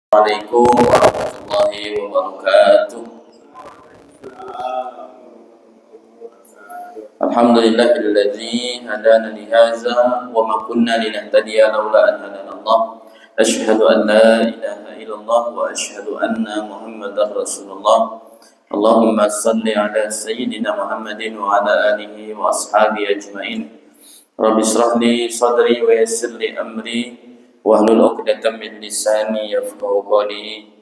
Assalamualaikum warahmatullahi wabarakatuh. Alhamdulillahilladzi hadana li hadza wa ma kunna linahtadiya laula an hadana Allah. Asyhadu an la ilaha illallah wa asyhadu anna Muhammadar Rasulullah. Allahumma shalli ala sayyidina Muhammadin wa ala alihi wa ashabihi ajmain. Rabbi shrah li sadri wa yassir li amri wahlul 'uqdatam min lisani yafqahu qawli.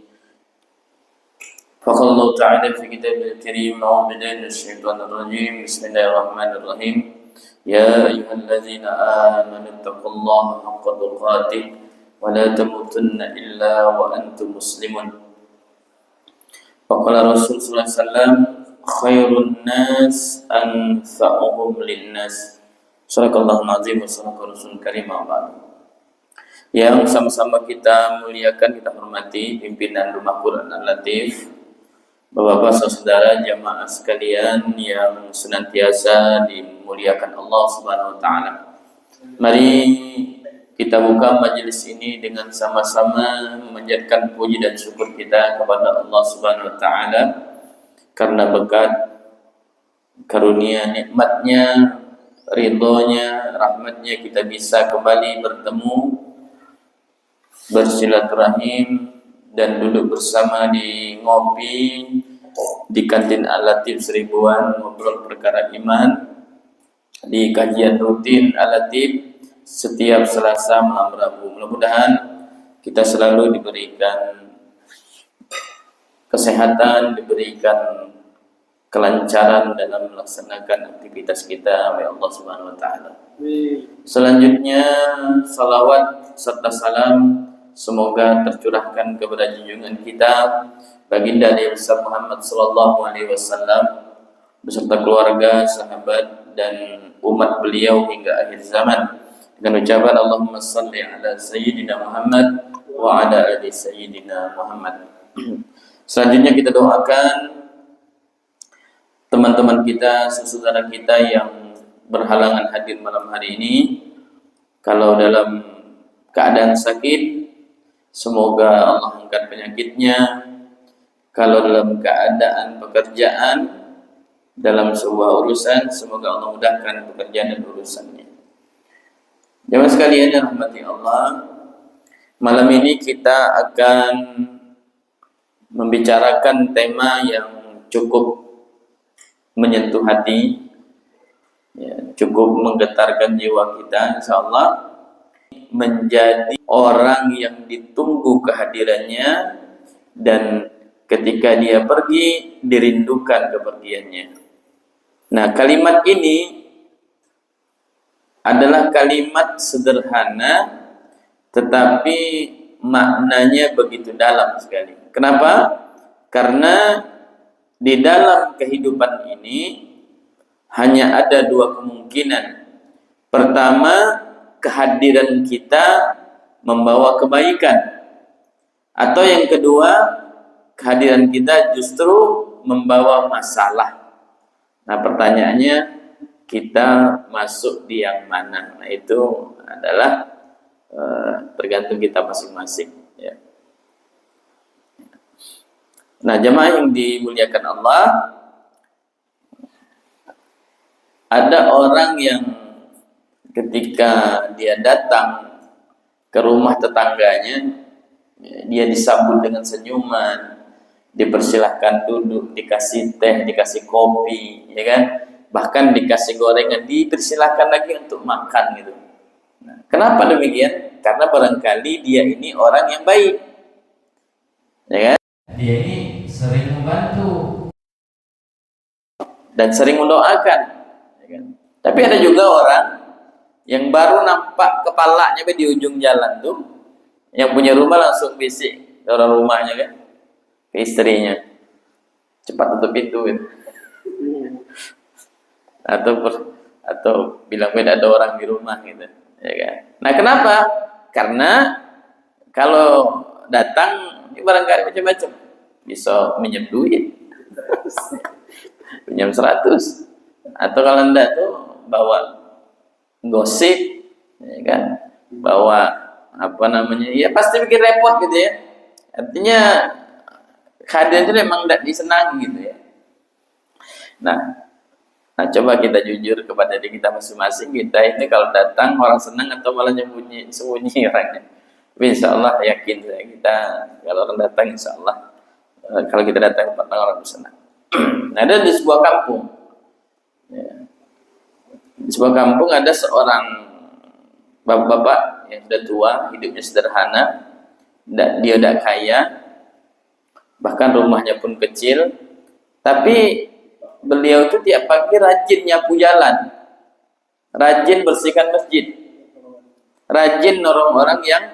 فقال الله تعالى في كتابه الكريم أعوذ بالله من الشيطان الرجيم بسم الله الرحمن الرحيم يا أيها الذين آمنوا اتقوا الله حق تقاته ولا تموتن إلا وأنتم مسلمون وقال الرسول صلى الله عليه وسلم خير الناس أنفعهم للناس صدق الله العظيم وصدق رسول الكريم yang sama-sama kita muliakan, kita hormati pimpinan Rumah Quran Al-Latif, Bapak-bapak, saudara, jamaah sekalian yang senantiasa dimuliakan Allah Subhanahu wa taala. Mari kita buka majelis ini dengan sama-sama memanjatkan puji dan syukur kita kepada Allah Subhanahu wa taala karena berkat karunia nikmatnya, ridhonya, rahmatnya kita bisa kembali bertemu, bersilaturahim dan duduk bersama di ngopi di kantin Al-Latif Seribuan, ngobrol perkara iman di kajian rutin Al-Latif setiap Selasa malam Rabu. Mudah-mudahan kita selalu diberikan kesehatan, diberikan kelancaran dalam melaksanakan aktivitas kita oleh Allah Subhanahu wa taala. Selanjutnya salawat serta salam semoga tercurahkan kepada junjungan kita baginda Nabi besar Muhammad sallallahu alaihi wasallam beserta keluarga, sahabat dan umat beliau hingga akhir zaman dengan ucapan Allahumma shalli ala sayyidina Muhammad wa ala ali sayyidina Muhammad. Selanjutnya kita doakan teman-teman kita, saudara kita yang berhalangan hadir malam hari ini, kalau dalam keadaan sakit semoga Allah angkat penyakitnya. Kalau dalam keadaan pekerjaan dalam sebuah urusan, semoga Allah mudahkan pekerjaan dan urusannya. Jemaah sekalian yang rahmati Allah, malam ini kita akan membicarakan tema yang cukup menyentuh hati, ya, cukup menggetarkan jiwa kita, insyaallah, menjadi orang yang ditunggu kehadirannya dan ketika dia pergi dirindukan kepergiannya. Nah, kalimat ini adalah kalimat sederhana tetapi maknanya begitu dalam sekali. Kenapa? Karena di dalam kehidupan ini hanya ada dua kemungkinan. Pertama, kehadiran kita membawa kebaikan, atau yang kedua, kehadiran kita justru membawa masalah. Nah, pertanyaannya, kita masuk di yang mana? Nah, itu adalah tergantung kita masing-masing, ya. Nah, jemaah yang dimuliakan Allah, ada orang yang ketika dia datang ke rumah tetangganya, dia disambut dengan senyuman, dipersilahkan duduk, dikasih teh, dikasih kopi, ya kan? Bahkan dikasih gorengan, dipersilahkan lagi untuk makan gitu. Nah, kenapa demikian? Karena barangkali dia ini orang yang baik, ya kan? Dia ini sering membantu dan sering mendoakan, ya kan? Tapi ada juga orang yang baru nampak kepalanya di ujung jalan tuh, yang punya rumah langsung bisik ke orang rumahnya kan, ke istrinya, cepat tutup pintu gitu. Atau bilang beda ada orang di rumah gitu, ya kan. Nah, kenapa? Karena kalau datang barangkali macam-macam, bisa minjem duit, pinjam 100, atau kalau enggak tuh bawa gosip, ya kan, bawa apa namanya, ya pasti bikin repot gitu ya. Artinya kehadiran itu memang tidak disenangi gitu ya. Nah, coba kita jujur kepada diri kita masing-masing. Kita ini kalau datang orang senang atau malah sembunyi orangnya. Tapi insya Allah yakin saya kita kalau orang datang insya Allah kalau kita datang ke orang senang. Nah, ada di sebuah kampung. Ya. Di sebuah kampung ada seorang bapak-bapak yang sudah tua, hidupnya sederhana, dia tidak kaya, bahkan rumahnya pun kecil, tapi beliau itu tiap pagi rajin nyapu jalan, rajin bersihkan masjid, rajin nolong orang yang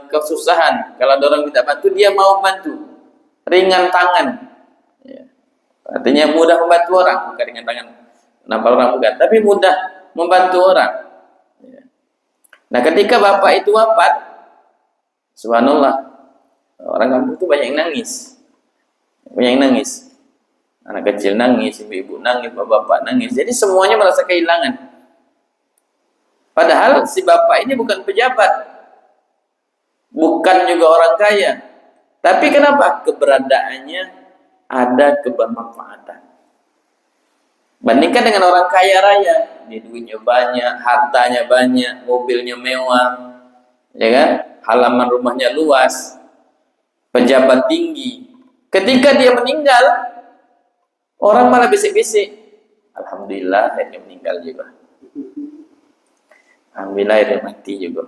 kesusahan. Kalau ada orang minta bantu, dia mau bantu, ringan tangan. Ya. Artinya mudah membantu orang, bukan ringan tangan. Nampak orang bukan, tapi mudah membantu orang. Ya. Nah, ketika bapak itu wafat, subhanallah, orang kampung itu banyak yang nangis, banyak yang nangis. Anak kecil nangis, ibu-ibu nangis, bapak-bapak nangis. Jadi semuanya merasa kehilangan. Padahal si bapak ini bukan pejabat, bukan juga orang kaya. Tapi kenapa? Keberadaannya ada kebermanfaatan. Bandingkan dengan orang kaya raya, dia duitnya banyak, hartanya banyak, mobilnya mewah, ya kan? Halaman rumahnya luas, pejabat tinggi. Ketika dia meninggal, orang malah bisik-bisik, alhamdulillah akhirnya meninggal juga, alhamdulillah akhirnya mati juga.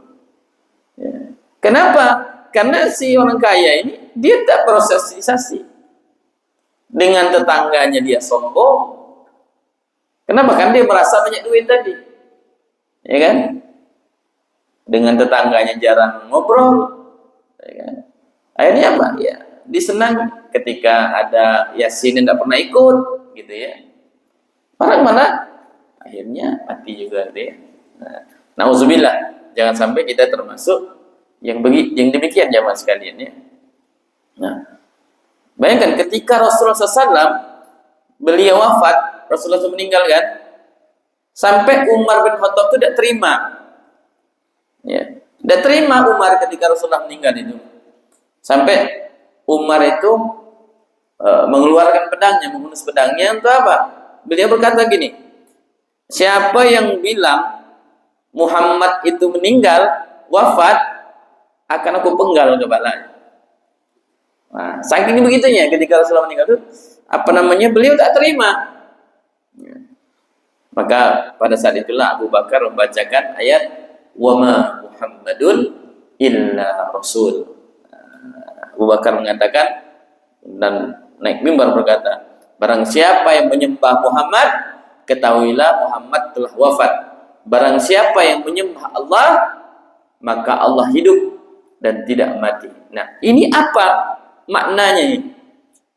Ya. Kenapa? Karena si orang kaya ini dia tak bersosialisasi dengan tetangganya, dia sombong. Kenapa? Kan dia merasa banyak duit tadi, ya kan? Dengan tetangganya jarang ngobrol, ya kan? Akhirnya apa? Ya, disenang ketika ada Yasin yang tidak pernah ikut, gitu ya. Orang mana? Akhirnya mati juga dia. Nauzubillah, jangan sampai kita termasuk yang demikian jamaah sekalian ya. Nah, bayangkan ketika Rasulullah SAW beliau wafat, Rasulullah SAW meninggal kan, sampai Umar bin Khattab itu tidak terima, ya, tidak terima Umar ketika Rasulullah meninggal itu, sampai Umar itu mengeluarkan pedangnya, menghunus pedangnya untuk apa? Beliau berkata gini, siapa yang bilang Muhammad itu meninggal, wafat, akan aku penggal kepalanya. Nah, saking begitunya ketika Rasulullah meninggal itu, beliau tak terima. Ya. Maka pada saat itulah Abu Bakar membacakan ayat wa ma Muhammadun illa rasul. Abu Bakar mengatakan dan naik mimbar berkata, barang siapa yang menyembah Muhammad, ketahuilah Muhammad telah wafat. Barang siapa yang menyembah Allah, maka Allah hidup dan tidak mati. Nah, ini apa maknanya ini?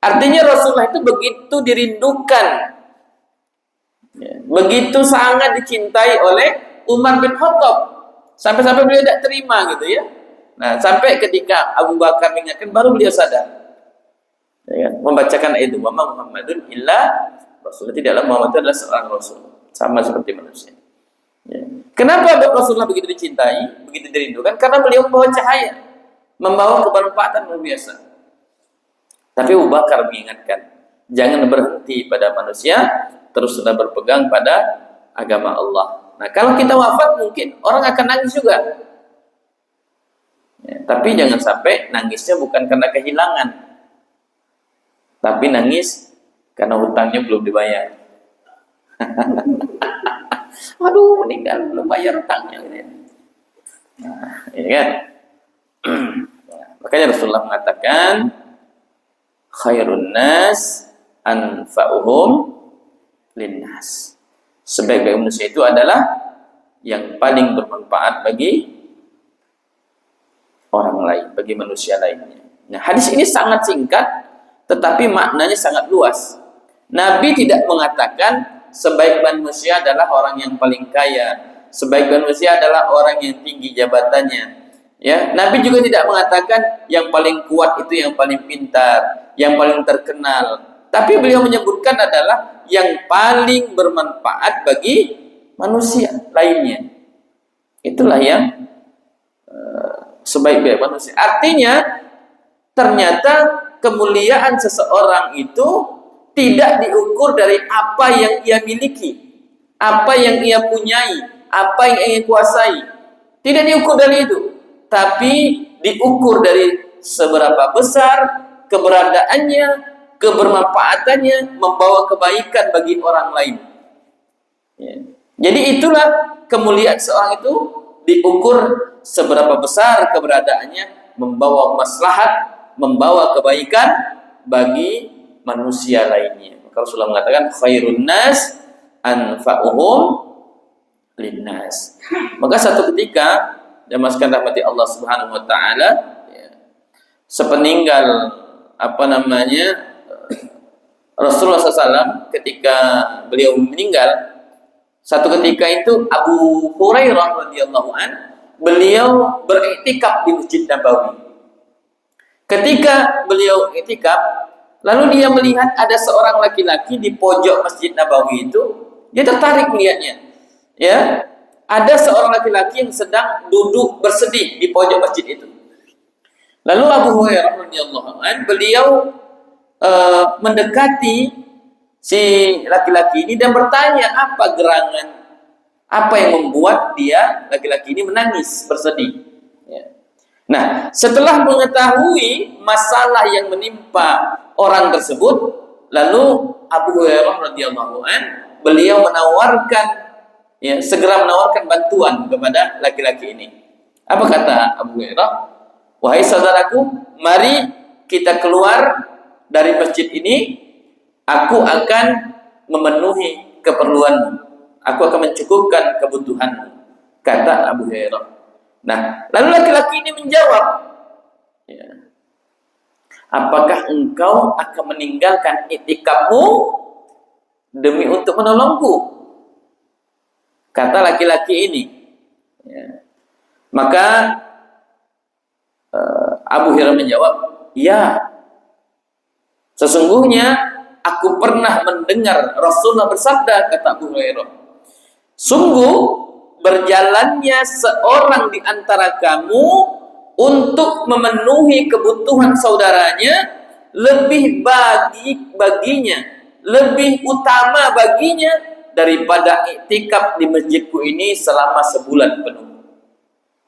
Artinya Rasulullah itu begitu dirindukan, ya, begitu sangat dicintai oleh Umar bin Khattab, sampai-sampai beliau tidak terima gitu ya. Nah, sampai ketika Abu Bakar mengingatkan, baru beliau sadar, ya kan? Membacakan ayat wa ma Muhammadun illa rasul. Tidaklah Muhammad itu adalah seorang rasul, sama seperti manusia. Ya. Kenapa Rasulullah begitu dicintai, begitu dirindukan? Karena beliau membawa cahaya, membawa kebermanfaatan luar biasa. Tapi Abu Bakar mengingatkan, jangan berhenti pada manusia, teruslah berpegang pada agama Allah. Nah, kalau kita wafat mungkin orang akan nangis juga. Ya, tapi jangan sampai nangisnya bukan karena kehilangan, tapi nangis karena hutangnya belum dibayar. Waduh, meninggal belum bayar hutangnya. Nah, ya kan? Makanya Rasulullah mengatakan, khairun nas anfa'uhum linnas. Sebaik-baik manusia itu adalah yang paling bermanfaat bagi orang lain, bagi manusia lainnya. Nah, hadis ini sangat singkat, tetapi maknanya sangat luas. Nabi tidak mengatakan sebaik manusia adalah orang yang paling kaya, sebaik manusia adalah orang yang tinggi jabatannya. Ya, Nabi juga tidak mengatakan yang paling kuat itu yang paling pintar, yang paling terkenal. Tapi beliau menyebutkan adalah yang paling bermanfaat bagi manusia lainnya. Itulah yang sebaik-baik manusia. Artinya ternyata kemuliaan seseorang itu tidak diukur dari apa yang ia miliki, apa yang ia punyai, apa yang ia kuasai. Tidak diukur dari itu, tapi diukur dari seberapa besar keberadaannya, kebermanfaatannya, membawa kebaikan bagi orang lain. Ya. Jadi itulah kemuliaan seorang itu diukur seberapa besar keberadaannya, membawa maslahat, membawa kebaikan bagi manusia lainnya. Maka Rasulullah mengatakan khairun nas anfa'uhum linnas. Maka satu ketika, jamaskan rahmati Allah Subhanahu wa taala, ya, sepeninggal Rasulullah SAW, ketika beliau meninggal, satu ketika itu Abu Hurairah radhiyallahu an, beliau beriktikaf di Masjid Nabawi. Ketika beliau iktikaf, lalu dia melihat ada seorang laki-laki di pojok Masjid Nabawi itu, dia tertarik melihatnya. Ya, ada seorang laki-laki yang sedang duduk bersedih di pojok masjid itu. Lalu Abu Hurairah radhiyallahu an, beliau mendekati si laki-laki ini dan bertanya apa gerangan, apa yang membuat dia laki-laki ini menangis bersedih. Ya. Nah, setelah mengetahui masalah yang menimpa orang tersebut, lalu Abu Hurairah radhiyallahu an, beliau segera menawarkan bantuan kepada laki-laki ini. Apa kata Abu Hurairah? Wahai saudaraku, mari kita keluar dari masjid ini. Aku akan memenuhi keperluanmu. Aku akan mencukupkan kebutuhanmu, kata Abu Hurairah. Nah, lalu laki-laki ini menjawab, ya, apakah engkau akan meninggalkan iktikafmu demi untuk menolongku? Kata laki-laki ini. Ya. Maka Abu Hurairah menjawab, ya, sesungguhnya aku pernah mendengar Rasulullah bersabda, kata Abu Hurairah, sungguh berjalannya seorang di antara kamu untuk memenuhi kebutuhan saudaranya lebih baginya, lebih utama baginya daripada iktikaf di masjidku ini selama sebulan penuh.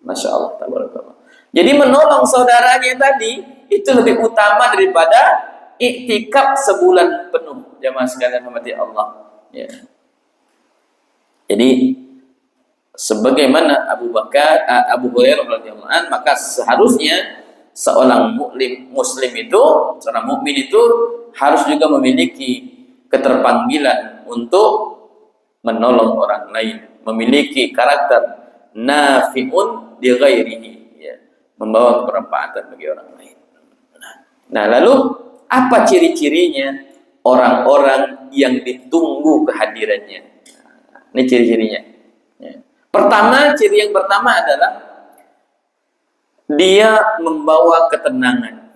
Masya Allah, tabarakallah. Jadi menolong saudaranya tadi itu lebih utama daripada iktikaf sebulan penuh. Jamaah sekalian hormati Allah. Ya. Jadi sebagaimana Abu Hurairah radhiyallahu anhu, maka seharusnya seorang muslim itu, seorang mukmin itu harus juga memiliki keterpanggilan untuk menolong orang lain, memiliki karakter nafi'un li ghairihi, ya, membawa kebermanfaatan bagi orang lain. Nah, lalu apa ciri-cirinya orang-orang yang ditunggu kehadirannya? Ini ciri-cirinya. Ya. Ciri yang pertama adalah dia membawa ketenangan.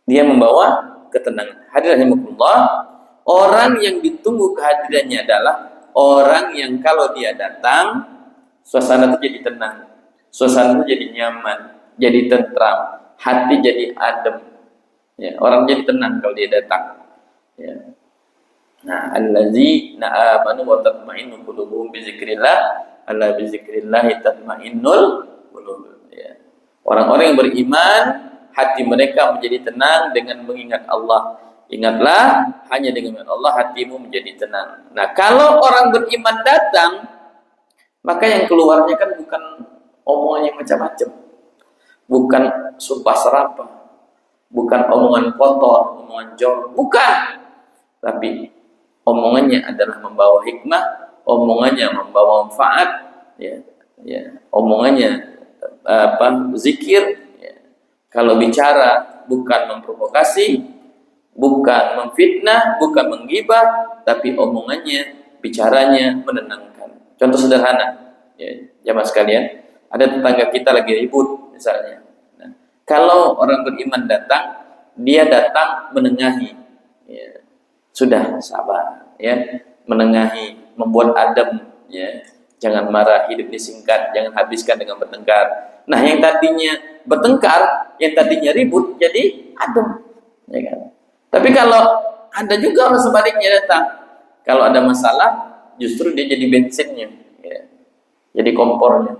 Dia membawa ketenangan. Hadirin rahimakumullah, orang yang ditunggu kehadirannya adalah orang yang kalau dia datang, suasana itu jadi tenang, suasana itu jadi nyaman, jadi tentram, hati jadi adem. Ya, orang jadi tenang kalau dia datang. Ya. Nah, allazina amanu wa tatma'innu qulubuhum bi dzikrillah, ala bi dzikrillah tatma'innul qulub. Ya. Orang-orang yang beriman, hati mereka menjadi tenang dengan mengingat Allah. Ingatlah, hanya dengan Allah hatimu menjadi tenang. Nah, kalau orang beriman datang, maka yang keluarnya kan bukan omongan yang macam-macam, bukan sumpah serapah, bukan omongan kotor, omongan jorok, bukan. Tapi omongannya adalah membawa hikmah, omongannya membawa manfaat, ya, omongannya zikir. Ya. Kalau bicara bukan memprovokasi, bukan memfitnah, bukan menggibah, tapi omongannya, bicaranya menenangkan. Contoh sederhana, ya, jamaah sekalian, ada tetangga kita lagi ribut misalnya. Kalau orang beriman datang, dia datang menengahi, ya. Sudah sabar, ya, menengahi, membuat adem, ya. Jangan marah, hidup ini singkat, jangan habiskan dengan bertengkar. Nah, yang tadinya bertengkar, yang tadinya ribut jadi adem, ya kan? Tapi kalau ada juga orang sebaliknya datang, kalau ada masalah justru dia jadi bensinnya, ya. Jadi kompornya.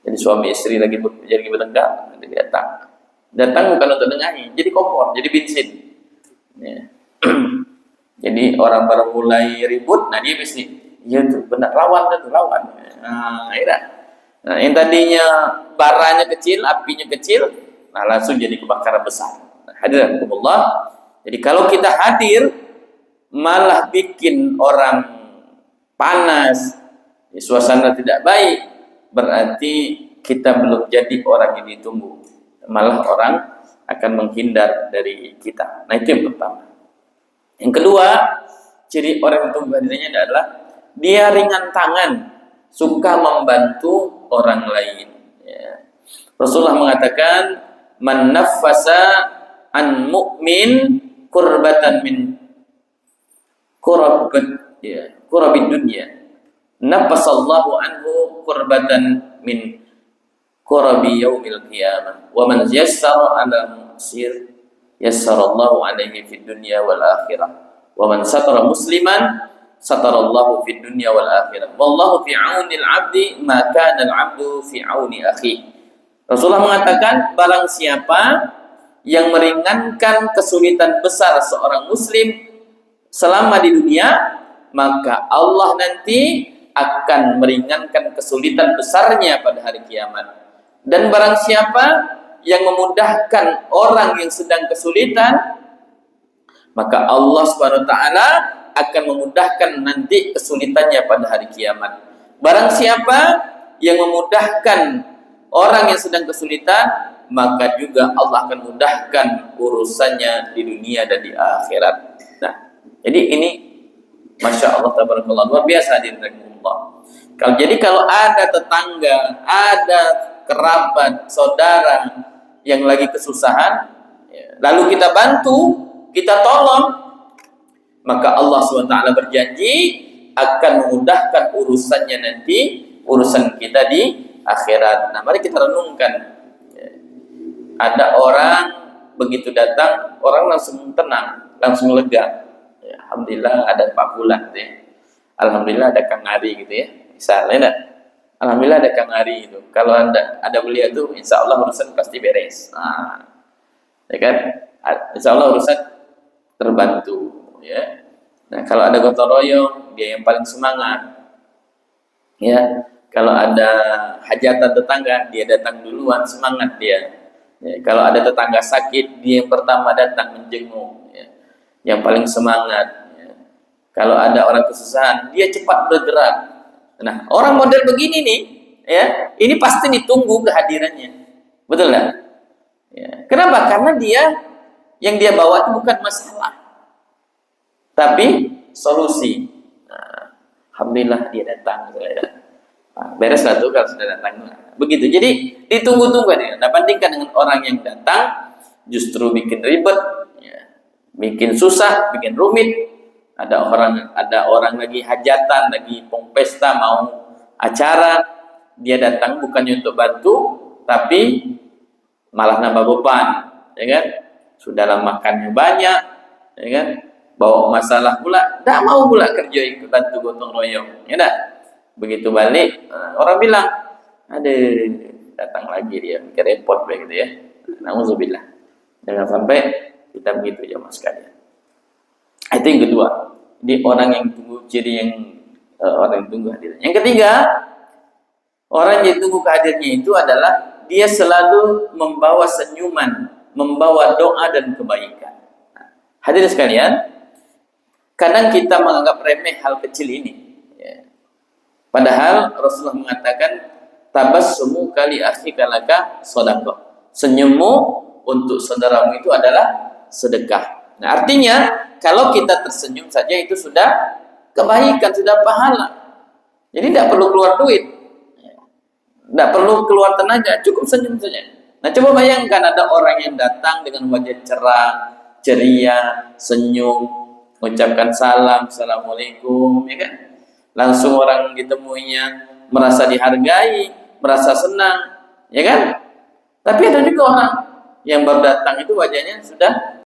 Jadi suami istri lagi bertengkar, dia datang bukan untuk nengahi, jadi kompor, jadi bensin, ya. Jadi orang baru mulai ribut, nah dia mesti, ya tuh benar lawan. Nah, nah, yang tadinya baranya kecil, apinya kecil, nah langsung jadi kebakaran besar. Nah, hadirin Allah. Jadi kalau kita hadir malah bikin orang panas, suasana tidak baik, berarti kita belum jadi orang yang ditunggu. Malah orang akan menghindar dari kita. Nah itu yang pertama. Yang kedua, ciri orang yang tunggu hadirnya adalah dia ringan tangan, suka membantu orang lain. Ya. Rasulullah mengatakan, "Man naffasa an mu'min kurbatan min kurabid dunya, nafasallahu anhu kurbatan min kurabi yaumil qiyamah. Wa man yassara ala musir yassarallahu alaihi fid dunya wal akhirah. Wa man satara musliman satarallahu fid dunya wal akhirah. Wallahu fi aunil 'abdi ma kana al-'abdu fi auni akhihi." Rasulullah mengatakan, barang siapa yang meringankan kesulitan besar seorang muslim selama di dunia, maka Allah nanti akan meringankan kesulitan besarnya pada hari kiamat. Dan barang siapa yang memudahkan orang yang sedang kesulitan, maka Allah SWT akan memudahkan nanti kesulitannya pada hari kiamat. Barang siapa yang memudahkan orang yang sedang kesulitan, maka juga Allah akan mudahkan urusannya di dunia dan di akhirat. Nah, jadi ini Masya Allah, tabarakallah, luar biasa dirahmatullah. Kalau ada tetangga, ada kerabat, saudara yang lagi kesusahan, lalu kita bantu, kita tolong, maka Allah SWT berjanji akan memudahkan urusannya nanti, urusan kita di akhirat. Nah, mari kita renungkan. Ada orang begitu datang, orang langsung tenang, langsung lega. Ya, alhamdulillah ada Pak Bulan gitu ya. Alhamdulillah ada Kang Ari gitu ya. Misalnya, alhamdulillah ada Kang Ari gitu. Kalau ada beliau tuh, insya Allah urusan pasti beres. Nah, ya kan? Insya Allah urusan terbantu. Ya. Nah, kalau ada gotong royong, dia yang paling semangat. Ya, kalau ada hajatan tetangga, dia datang duluan, semangat dia. Ya, kalau ada tetangga sakit, dia yang pertama datang menjenguk. Ya. Yang paling semangat. Ya. Kalau ada orang kesusahan, dia cepat bergerak. Nah, orang model begini nih, ya, ini pasti ditunggu kehadirannya, betul nggak? Ya. Kenapa? Karena yang dia bawa itu bukan masalah, tapi solusi. Nah, alhamdulillah dia datang. Nah, beres lah tuh kalau sudah datang. Begitu. Jadi ditunggu-tunggu nih. Nah, bandingkan dengan orang yang datang, justru bikin ribet. Bikin susah, bikin rumit. Ada orang lagi hajatan, lagi pesta, mau acara, dia datang bukannya untuk bantu, tapi malah nambah beban, ya kan? Sudahlah makannya banyak, ya kan? Bawa masalah pula, tidak mau pula kerja ikut bantu gotong royong, ya tak? Begitu balik, orang bilang, ada datang lagi dia, mikir repot begitu ya. Nauzubillah. Jangan sampai kita begitu jemaah sekalian. Itu yang kedua. Jadi orang yang tunggu, ciri yang orang yang tunggu hadirnya. Yang ketiga, orang yang tunggu kehadirannya itu adalah dia selalu membawa senyuman, membawa doa dan kebaikan. Nah, hadirin sekalian, kadang kita menganggap remeh hal kecil ini. Ya. Padahal Rasulullah mengatakan, tabassumu kali akhika laka shadaqah. Senyummu untuk saudaramu itu adalah sedekah. Nah, artinya kalau kita tersenyum saja itu sudah kebaikan, sudah pahala. Jadi tidak perlu keluar duit, tidak perlu keluar tenaga, cukup senyum saja. Nah, coba bayangkan ada orang yang datang dengan wajah cerah, ceria, senyum, mengucapkan salam, assalamualaikum, ya kan? Langsung orang ditemuinya merasa dihargai, merasa senang. ya kan? Tapi ada juga orang yang baru datang itu wajahnya sudah